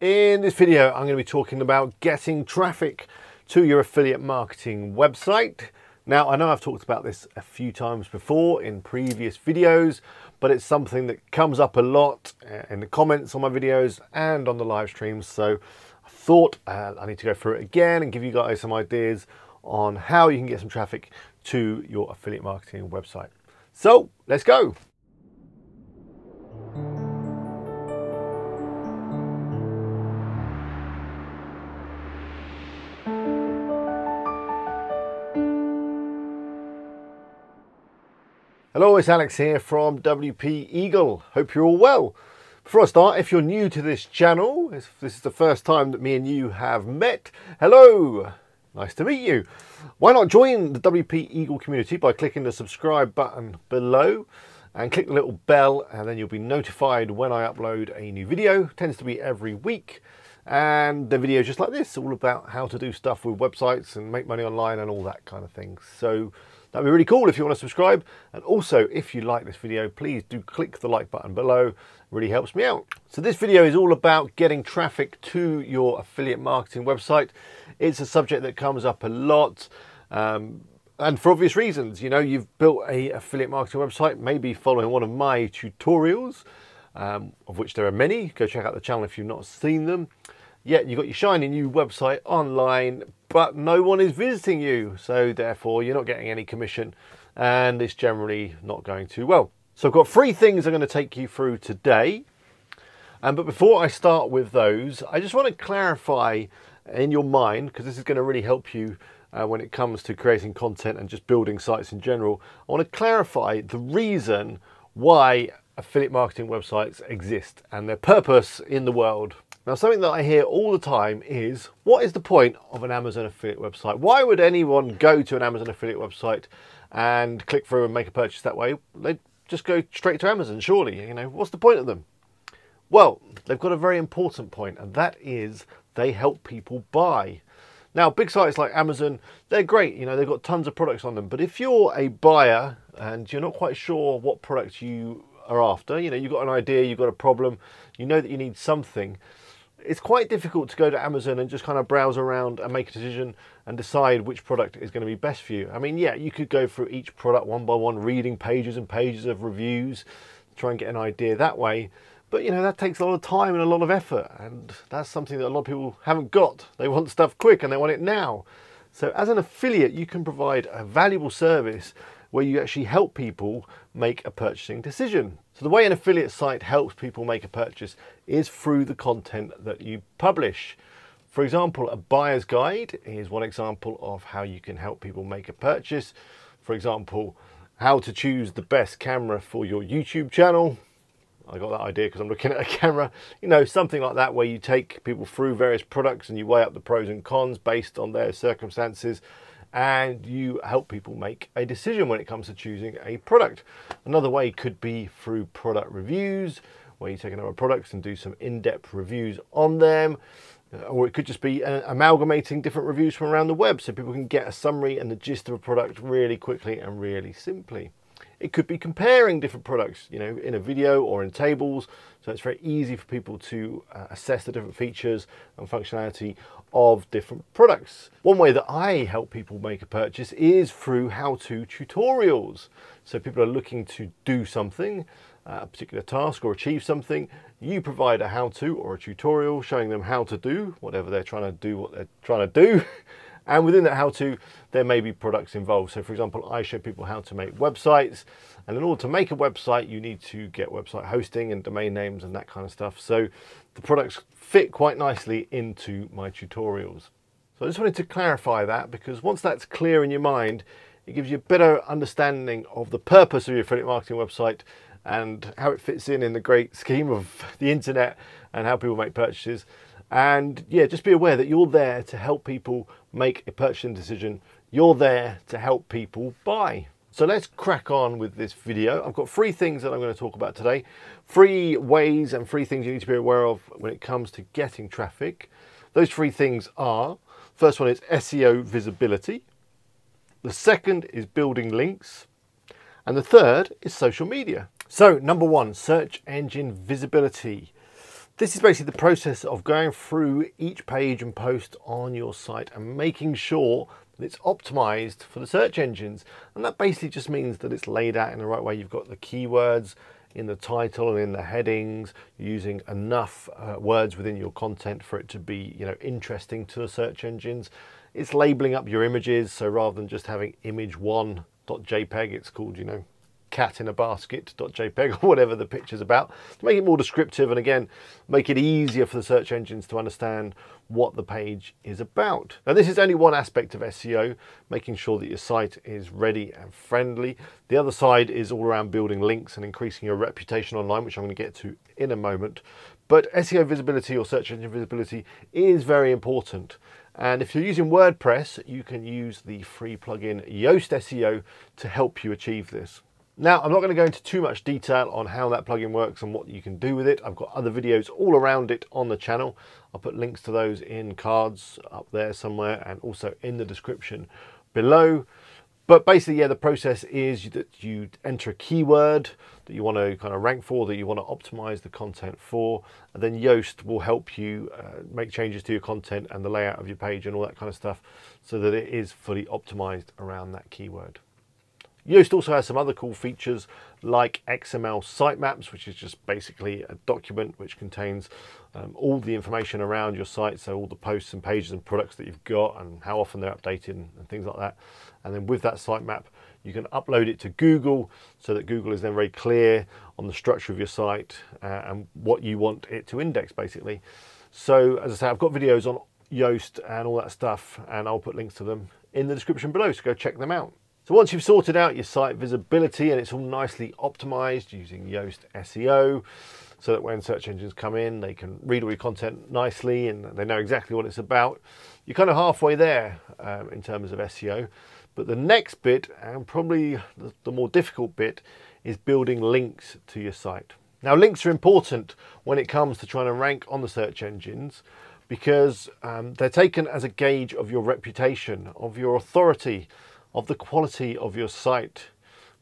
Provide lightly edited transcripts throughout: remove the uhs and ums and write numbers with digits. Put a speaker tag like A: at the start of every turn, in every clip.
A: In this video, I'm going to be talking about getting traffic to your affiliate marketing website. Now, I know I've talked about this a few times before in previous videos, but it's something that comes up a lot in the comments on my videos and on the live streams. So I thought I need to go through it again and give you guys some ideas on how you can get some traffic to your affiliate marketing website. So let's go. Hello, it's Alex here from WP Eagle. Hope you're all well. Before I start, if you're new to this channel, if this is the first time that me and you have met, hello, nice to meet you. Why not join the WP Eagle community by clicking the subscribe button below and click the little bell, and then you'll be notified when I upload a new video. It tends to be every week, and the videos just like this, all about how to do stuff with websites and make money online and all that kind of thing. So that'd be really cool if you want to subscribe. And also, if you like this video, please do click the like button below. It really helps me out. So this video is all about getting traffic to your affiliate marketing website. It's a subject that comes up a lot, and for obvious reasons. You know, you've built a affiliate marketing website, maybe following one of my tutorials, of which there are many. Go check out the channel if you've not seen them. Yet you've got your shiny new website online, but no one is visiting you. So therefore you're not getting any commission, and it's generally not going too well. So I've got 3 things I'm going to take you through today. But before I start with those, I just want to clarify in your mind, because this is going to really help you when it comes to creating content and just building sites in general. I want to clarify the reason why affiliate marketing websites exist and their purpose in the world. Now, something that I hear all the time is, what is the point of an Amazon affiliate website? Why would anyone go to an Amazon affiliate website and click through and make a purchase that way? They'd just go straight to Amazon, surely. You know, what's the point of them? Well, they've got a very important point, and that is they help people buy. Now, big sites like Amazon, they're great. You know, they've got tons of products on them. But if you're a buyer and you're not quite sure what products you are after, you know, you've got an idea, you've got a problem, you know that you need something, it's quite difficult to go to Amazon and just kind of browse around and make a decision and decide which product is going to be best for you. I mean, yeah, you could go through each product one by one, reading pages and pages of reviews, try and get an idea that way. But, you know, that takes a lot of time and a lot of effort. And that's something that a lot of people haven't got. They want stuff quick and they want it now. So as an affiliate, you can provide a valuable service where you actually help people make a purchasing decision. So the way an affiliate site helps people make a purchase is through the content that you publish. For example, a buyer's guide is one example of how you can help people make a purchase. For example, how to choose the best camera for your YouTube channel. I got that idea because I'm looking at a camera. You know, something like that, where you take people through various products and you weigh up the pros and cons based on their circumstances, and you help people make a decision when it comes to choosing a product. Another way could be through product reviews, where you take a number of products and do some in-depth reviews on them. Or it could just be amalgamating different reviews from around the web, so people can get a summary and the gist of a product really quickly and really simply. It could be comparing different products, you know, in a video or in tables, so it's very easy for people to assess the different features and functionality of different products. One way that I help people make a purchase is through how-to tutorials. So people are looking to do something, a particular task, or achieve something. You provide a how-to or a tutorial showing them how to do whatever they're trying to do, what they're trying to do. And within that how-to, there may be products involved. So for example, I show people how to make websites. And in order to make a website, you need to get website hosting and domain names and that kind of stuff. So the products fit quite nicely into my tutorials. So I just wanted to clarify that, because once that's clear in your mind, it gives you a better understanding of the purpose of your affiliate marketing website and how it fits in the great scheme of the internet and how people make purchases. And yeah, just be aware that you're there to help people make a purchasing decision. You're there to help people buy. So let's crack on with this video. I've got 3 things that I'm going to talk about today. 3 ways and 3 things you need to be aware of when it comes to getting traffic. Those 3 things are, first one is SEO visibility. The second is building links. And the third is social media. So number 1, search engine visibility. This is basically the process of going through each page and post on your site and making sure that it's optimized for the search engines. And that basically just means that it's laid out in the right way. You've got the keywords in the title and in the headings, you're using enough words within your content for it to be, interesting to the search engines. It's labeling up your images, so rather than just having image1.jpg, it's called, cat in a basket.jpg or whatever the picture's about, to make it more descriptive and again make it easier for the search engines to understand what the page is about. Now this is only one aspect of SEO, making sure that your site is ready and friendly. The other side is all around building links and increasing your reputation online, which I'm going to get to in a moment. But SEO visibility or search engine visibility is very important. And if you're using WordPress, you can use the free plugin Yoast SEO to help you achieve this. Now, I'm not going to go into too much detail on how that plugin works and what you can do with it. I've got other videos all around it on the channel. I'll put links to those in cards up there somewhere and also in the description below. But basically, yeah, the process is that you enter a keyword that you want to kind of rank for, that you want to optimize the content for, and then Yoast will help you make changes to your content and the layout of your page and all that kind of stuff so that it is fully optimized around that keyword. Yoast also has some other cool features like XML sitemaps, which is just basically a document which contains all the information around your site, so all the posts and pages and products that you've got and how often they're updated and things like that. And then with that sitemap, you can upload it to Google so that Google is then very clear on the structure of your site and what you want it to index, basically. So as I say, I've got videos on Yoast and all that stuff, and I'll put links to them in the description below, so go check them out. So once you've sorted out your site visibility and it's all nicely optimized using Yoast SEO, so that when search engines come in, they can read all your content nicely and they know exactly what it's about, you're kind of halfway there in terms of SEO. But the next bit, and probably the more difficult bit, is building links to your site. Now, links are important when it comes to trying to rank on the search engines because they're taken as a gauge of your reputation, of your authority, of the quality of your site.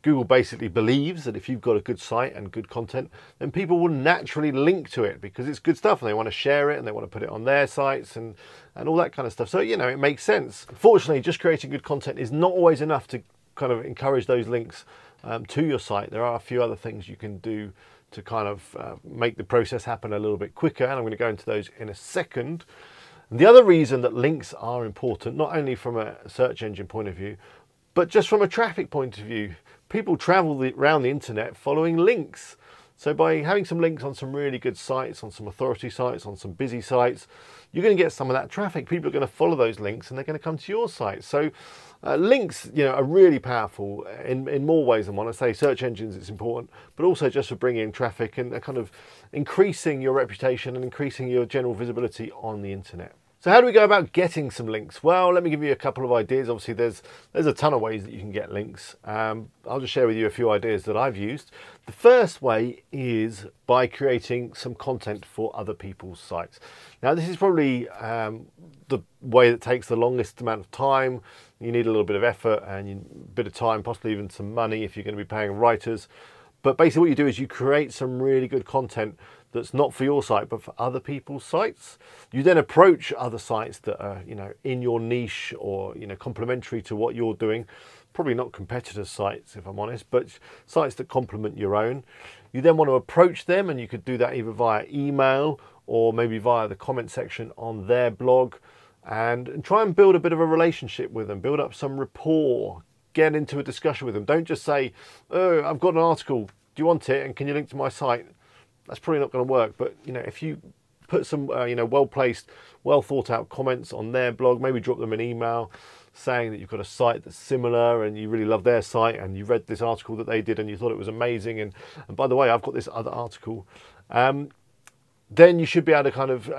A: Google basically believes that if you've got a good site and good content, then people will naturally link to it because it's good stuff and they want to share it and they want to put it on their sites and all that kind of stuff. So, it makes sense. Fortunately, just creating good content is not always enough to kind of encourage those links to your site. There are a few other things you can do to kind of make the process happen a little bit quicker, and I'm going to go into those in a second. And the other reason that links are important, not only from a search engine point of view, but just from a traffic point of view, people travel around the internet following links. So by having some links on some really good sites, on some authority sites, on some busy sites, you're going to get some of that traffic. People are going to follow those links and they're going to come to your site. So links, are really powerful in more ways than one. I say search engines, it's important, but also just for bringing in traffic and kind of increasing your reputation and increasing your general visibility on the internet. So how do we go about getting some links? Well, let me give you a couple of ideas. Obviously, there's a ton of ways that you can get links. I'll just share with you a few ideas that I've used. The first way is by creating some content for other people's sites. Now, this is probably the way that takes the longest amount of time. You need a little bit of effort and a bit of time, possibly even some money if you're going to be paying writers. But basically what you do is you create some really good content that's not for your site, but for other people's sites. You then approach other sites that are, in your niche or, complementary to what you're doing. Probably not competitor sites, if I'm honest, but sites that complement your own. You then want to approach them, and you could do that either via email or maybe via the comment section on their blog, and try and build a bit of a relationship with them, build up some rapport, get into a discussion with them. Don't just say, oh, I've got an article, do you want it, and can you link to my site? That's probably not going to work. But if you put some well-placed, well-thought-out comments on their blog, maybe drop them an email saying that you've got a site that's similar and you really love their site and you read this article that they did and you thought it was amazing, and by the way, I've got this other article, then you should be able to kind of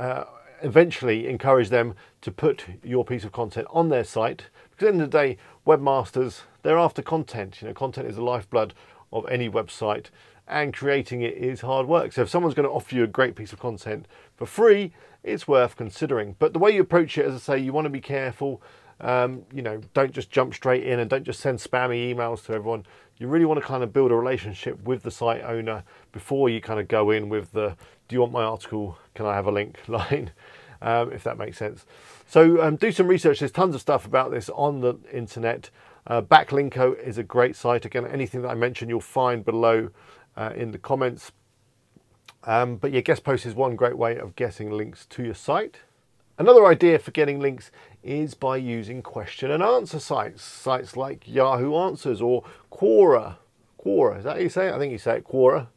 A: eventually encourage them to put your piece of content on their site. Because at the end of the day, webmasters, they're after content. Content is the lifeblood of any website, and creating it is hard work. So if someone's going to offer you a great piece of content for free, it's worth considering. But the way you approach it, as I say, you want to be careful. Don't just jump straight in and don't just send spammy emails to everyone. you really want to kind of build a relationship with the site owner before you kind of go in with the, do you want my article, can I have a link line, if that makes sense. So do some research. There's tons of stuff about this on the internet. Backlinko is a great site. Again, anything that I mentioned you'll find below in the comments. But yeah, guest post is one great way of getting links to your site. Another idea for getting links is by using question and answer sites. Sites like Yahoo Answers or Quora. Quora, is that how you say it? I think you say it, Quora.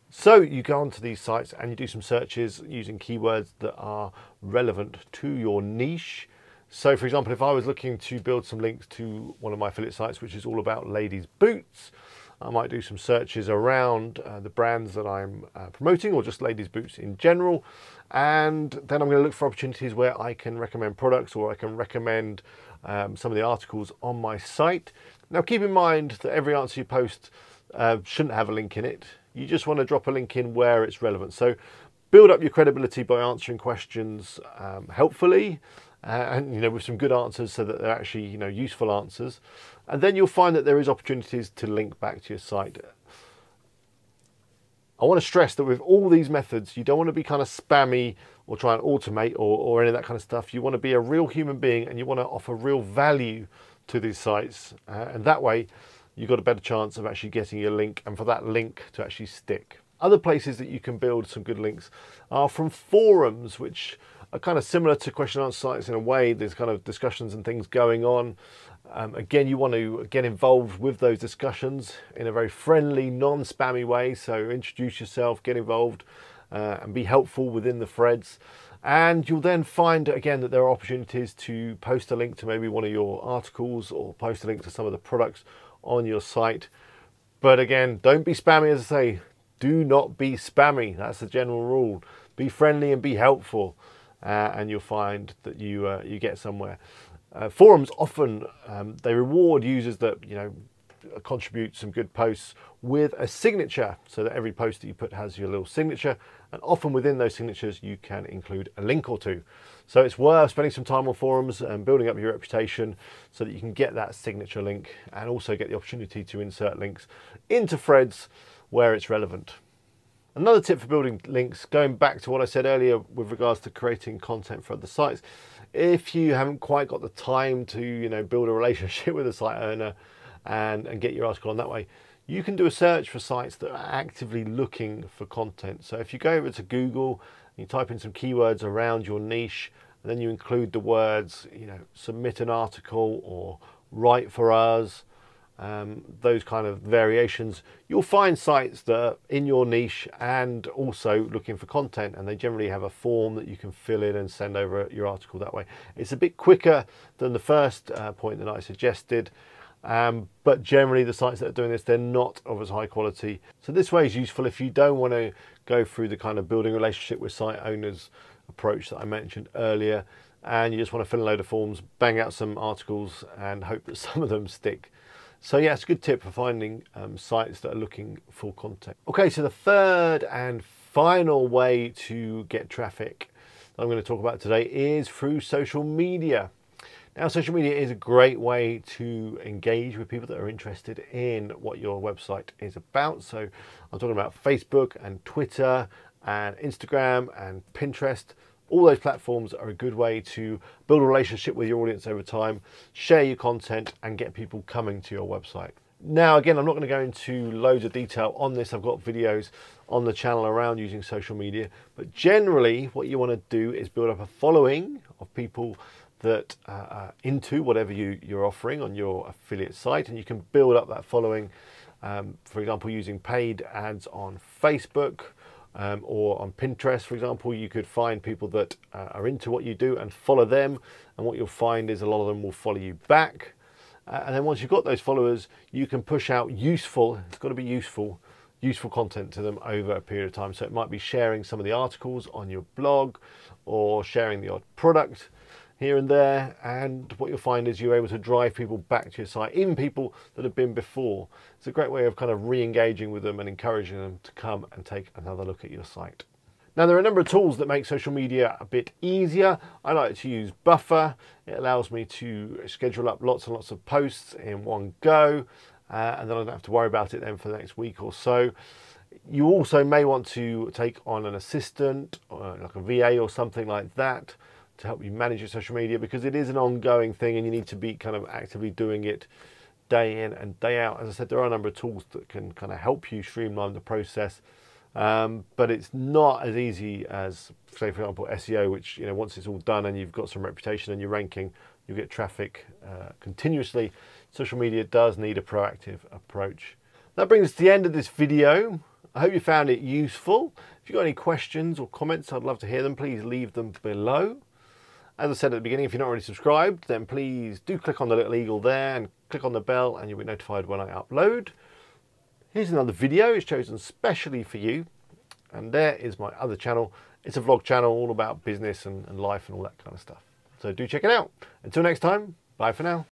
A: So you go onto these sites and you do some searches using keywords that are relevant to your niche. So for example, if I was looking to build some links to one of my affiliate sites, which is all about ladies' boots, I might do some searches around the brands that I'm promoting, or just ladies' boots in general. And then I'm going to look for opportunities where I can recommend products, or I can recommend some of the articles on my site. Now keep in mind that every answer you post shouldn't have a link in it. You just want to drop a link in where it's relevant. So build up your credibility by answering questions helpfully, and with some good answers, so that they're actually useful answers. And then you'll find that there is opportunities to link back to your site. I want to stress that with all these methods, you don't want to be kind of spammy or try and automate or any of that kind of stuff. You want to be a real human being, and you want to offer real value to these sites. And that way, you've got a better chance of actually getting your link, and for that link to actually stick. Other places that you can build some good links are from forums, which are kind of similar to question and answer sites in a way. There's kind of discussions and things going on. Again, you want to get involved with those discussions in a very friendly, non-spammy way. So introduce yourself, get involved, and be helpful within the threads. And you'll then find again that there are opportunities to post a link to maybe one of your articles, or post a link to some of the products on your site. But again, don't be spammy. As I say, do not be spammy. That's the general rule. Be friendly and be helpful, and you'll find that you get somewhere. Forums often they reward users that contribute some good posts with a signature, so that every post that you put has your little signature, and often within those signatures you can include a link or two. So it's worth spending some time on forums and building up your reputation so that you can get that signature link, and also get the opportunity to insert links into threads where it's relevant. Another tip for building links, going back to what I said earlier with regards to creating content for other sites, if you haven't quite got the time to build a relationship with a site owner and get your article on that way, you can do a search for sites that are actively looking for content. So if you go over to Google, you type in some keywords around your niche, and then you include the words submit an article or write for us, those kind of variations, you'll find sites that are in your niche and also looking for content, and they generally have a form that you can fill in and send over your article that way. It's a bit quicker than the first point that I suggested, but generally the sites that are doing this, they're not of as high quality. So this way is useful if you don't want to go through the kind of building relationship with site owners approach that I mentioned earlier, and you just want to fill in a load of forms, bang out some articles, and hope that some of them stick. So yeah, it's a good tip for finding sites that are looking for content. Okay, so the third and final way to get traffic that I'm going to talk about today is through social media. Now, social media is a great way to engage with people that are interested in what your website is about. So I'm talking about Facebook and Twitter and Instagram and Pinterest. All those platforms are a good way to build a relationship with your audience over time, share your content, and get people coming to your website. Now, again, I'm not going to go into loads of detail on this. I've got videos on the channel around using social media, but generally what you want to do is build up a following of people that are into whatever you're offering on your affiliate site, and you can build up that following, for example, using paid ads on Facebook, or on Pinterest, for example. You could find people that are into what you do and follow them, and what you'll find is a lot of them will follow you back. And then once you've got those followers, you can push out useful, it's got to be useful content to them over a period of time. So it might be sharing some of the articles on your blog, or sharing the odd product here and there, and what you'll find is you're able to drive people back to your site, even people that have been before. It's a great way of kind of re-engaging with them and encouraging them to come and take another look at your site. Now, there are a number of tools that make social media a bit easier. I like to use Buffer. It allows me to schedule up lots and lots of posts in one go. and then I don't have to worry about it then for the next week or so. You also may want to take on an assistant, like a VA or something like that, to help you manage your social media, because it is an ongoing thing and you need to be kind of actively doing it day in and day out. As I said, there are a number of tools that can kind of help you streamline the process, but it's not as easy as, say, for example, SEO, which, you know, once it's all done and you've got some reputation and you're ranking, you get traffic continuously. Social media does need a proactive approach. That brings us to the end of this video. I hope you found it useful. If you've got any questions or comments, I'd love to hear them. Please leave them below. As I said at the beginning, if you're not already subscribed, then please do click on the little eagle there and click on the bell and you'll be notified when I upload. Here's another video. It's chosen specially for you. And there is my other channel. It's a vlog channel all about business and life and all that kind of stuff. So do check it out. Until next time, bye for now.